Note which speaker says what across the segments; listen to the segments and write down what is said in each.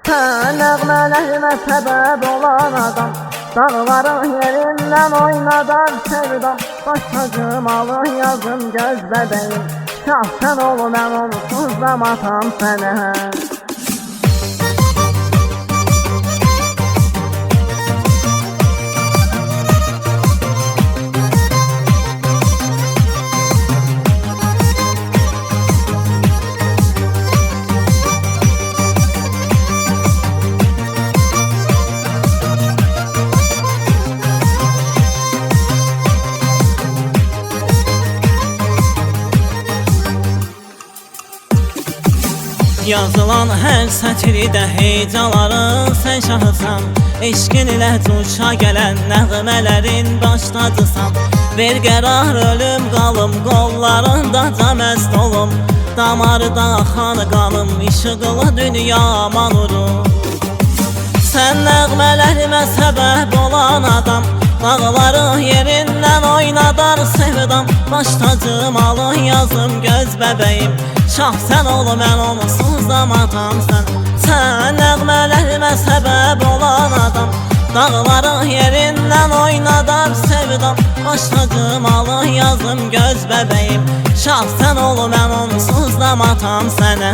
Speaker 1: Sən nəğmələrimə səbəb olan adam, dağların yerindən oynadan sevdam. Baş tacım alır yazım göz bəbəyim, şahsən ol mən onsuzlam atam sənə.
Speaker 2: Yazılan hər sətirdə hecaların sən şahısan, eşqin ilə coşa gələn nəğmələrin başladısan. Ver qərar ölüm qalım, qollarında məst olum, damarda axan qanım, işıqlı dünya manurum. Sən nəğmələrimə səbəb olan adam, dağları yerindən oynadar sevdam. Baş tacım alın yazım göz bəbəyim, şahsən ol mən onsuzlam atam sən. Sən nəğmələrimə səbəb olan adam, dağları yerindən oynadar sevdam. Baş tacım alın yazım göz bəbəyim, şahsən ol mən onsuzlam atam sənə.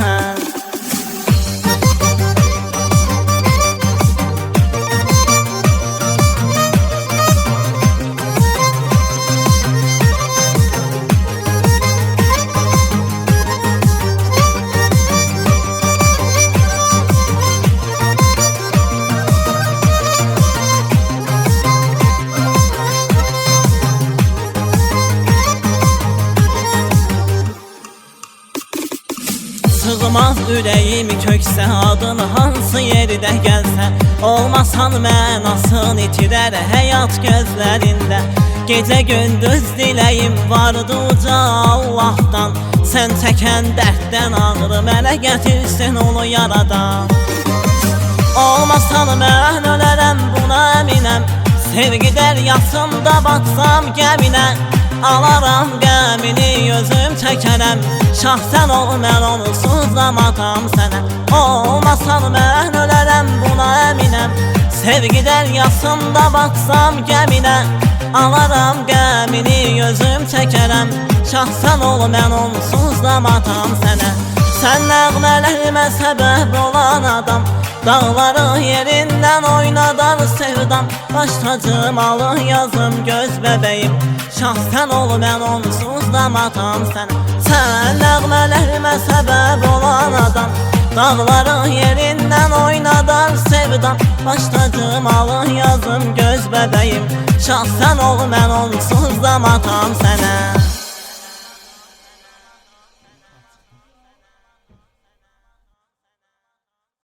Speaker 2: Sığmaz ürəyim köksə adın hansı yerdə gəlsə, olmasan mənasını itirər həyat gözlərində. Gecə gündüz diləyim vardı uca Allahdan, sən çəkən dərddən ağrı mənə gətirsin ulu yaradan. Olmasan mən ölərəm buna əminəm, sevgi dəryasında batsam gəminə. Alaram qəmini özüm çəkərəm, şahsən ol mən onsuzlam atam sənə. Olmasan mən ölərəm buna əminəm, sevgi dəryasında batsam gəminə. Alaram qəmini özüm çəkərəm, şahsən ol mən onsuzlam atam sənə. Sən nəğmələrimə səbəb olan adam, dağları yerindən oynadar sevdam. Baş tacım alın yazım göz bəbəyim, şahsən ol mən onsuzlam atam sənə. Sən nəğmələrimə səbəb olan adam, dağları yerindən oynadar sevdam. Baş tacım alın yazım göz bəbəyim, şahsən ol mən onsuzlam atam sənə.